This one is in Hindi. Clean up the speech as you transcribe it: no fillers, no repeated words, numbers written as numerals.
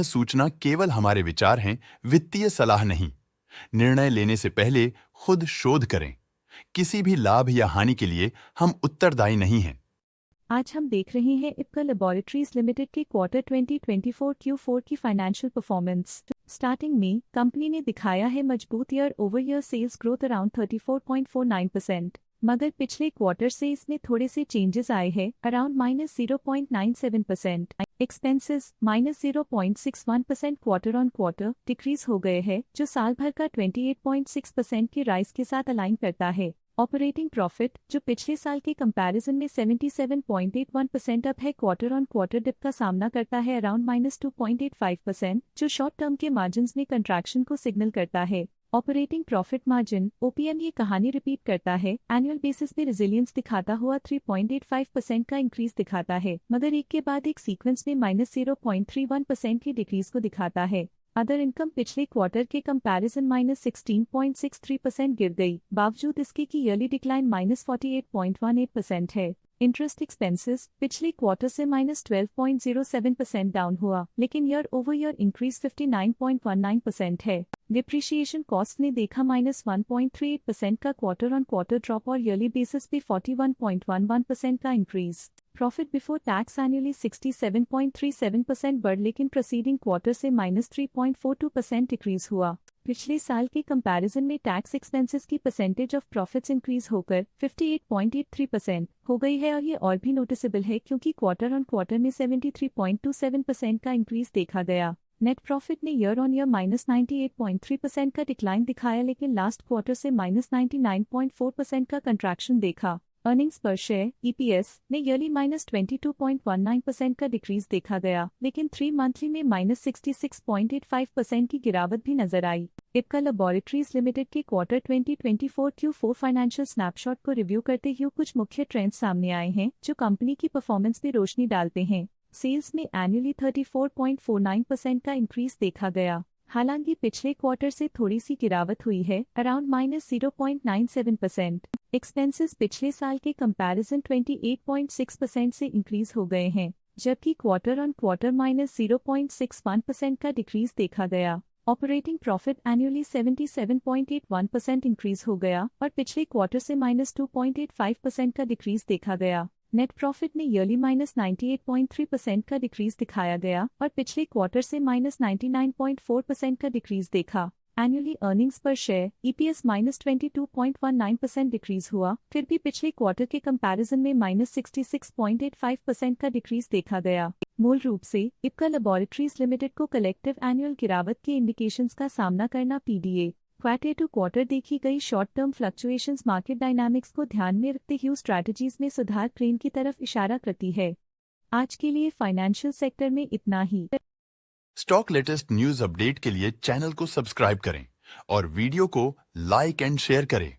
सूचना केवल हमारे विचार हैं, वित्तीय सलाह नहीं। निर्णय लेने से पहले खुद शोध करें। किसी भी लाभ या हानि के लिए हम उत्तरदायी नहीं हैं। आज हम देख रहे हैं इप्का लैबोरेटरीज लिमिटेड के क्वार्टर 2024 Q4 की फाइनेंशियल परफॉर्मेंस। स्टार्टिंग में कंपनी ने दिखाया है मजबूत year over year sales growth around 34.49%, मगर पिछले क्वार्टर से इसमें थोड़े से चेंजेस आए हैं around -0.97%। Expenses -0.61% quarter on quarter decrease हो गए हैं, जो साल भर का 28.6% की राइज के साथ अलाइन करता है। ऑपरेटिंग प्रॉफिट, जो पिछले साल के कंपैरिजन में 77.81% अप है, क्वार्टर ऑन क्वार्टर डिप का सामना करता है अराउंड -2.85%, जो शॉर्ट टर्म के मार्जिन्स में कंट्रैक्शन को सिग्नल करता है। ऑपरेटिंग प्रॉफिट मार्जिन OPM ये कहानी रिपीट करता है, एनुअल बेसिस पे रेजिलियंस दिखाता हुआ 3.85% का इंक्रीज दिखाता है, मगर एक के बाद एक सीक्वेंस में -0.31% की डिक्रीज को दिखाता है। अदर इनकम पिछले क्वार्टर के कंपैरिजन -16.63% गिर गई, बावजूद इसके की ईयरली डिक्लाइन -48.18% है। इंटरेस्ट एक्सपेंसेस पिछले क्वार्टर से -12.07% डाउन हुआ, लेकिन ईयर ओवर ईयर इंक्रीज 59.19% है। डिप्रिशिएशन कॉस्ट ने देखा -1.38% का क्वार्टर ऑन क्वार्टर ड्रॉप और ईयरली बेसिस पे 41.11% का increase. Profit before tax annually 67.37% बढ़, लेकिन प्रीसीडिंग क्वार्टर से -3.42% डिक्रीज हुआ। पिछले साल के कंपैरिजन में टैक्स एक्सपेंसेस की परसेंटेज ऑफ प्रॉफिट्स इंक्रीज होकर 58.83% हो गई है, और ये और भी नोटिसेबल है क्योंकि क्वार्टर ऑन क्वार्टर में 73.27% का इंक्रीज देखा गया। नेट प्रॉफिट ने ईयर ऑन ईयर -98.3% का डिक्लाइन दिखाया, लेकिन लास्ट क्वार्टर से -99.4% का कंट्रैक्शन देखा। अर्निंग्स पर शेयर EPS ने ईयरली -22.19% का डिक्रीज देखा गया, लेकिन 3 मंथली में -66.85% की गिरावट भी नजर आई। इप्का लैबोरेटरीज लिमिटेड के क्वार्टर 2024 Q4 फाइनेंशियल स्नैपशॉट को रिव्यू करते हुए कुछ मुख्य ट्रेंड्स सामने आए हैं, जो कंपनी की परफॉर्मेंस पे रोशनी डालते हैं। सेल्स में एनुअली 34.49% का इंक्रीज देखा गया, हालांकि पिछले क्वार्टर से थोड़ी सी गिरावट हुई है अराउंड -0.97%। एक्सपेंसेस पिछले साल के कंपैरिजन 28.6% से इंक्रीज हो गए हैं, जबकि क्वार्टर ऑन क्वार्टर -0.61% का डिक्रीज देखा गया। ऑपरेटिंग प्रॉफिट एनुअली 77.81% इंक्रीज हो गया और पिछले क्वार्टर से -2.85% का डिक्रीज देखा गया। नेट प्रॉफिट ने ईयरली -98.3% का डिक्रीज दिखाया गया और पिछले क्वार्टर से -99.4% का डिक्रीज देखा। एनुअली अर्निंग्स पर शेयर EPS -22.19% डिक्रीज हुआ, फिर भी पिछले क्वार्टर के कंपैरिजन में -66.85% का डिक्रीज देखा गया। मूल रूप से इप्का लैबोरेटरीज लिमिटेड को कलेक्टिव एनुअल गिरावट के इंडिकेशंस का सामना करना PDA क्वार्टर टू क्वार्टर देखी गई short term fluctuations market dynamics को ध्यान में रखते हुए स्ट्रैटेजीज में सुधार ट्रेंड की तरफ इशारा करती है। आज के लिए फाइनेंशियल सेक्टर में इतना ही। स्टॉक लेटेस्ट न्यूज अपडेट के लिए चैनल को सब्सक्राइब करें और वीडियो को लाइक एंड शेयर करें।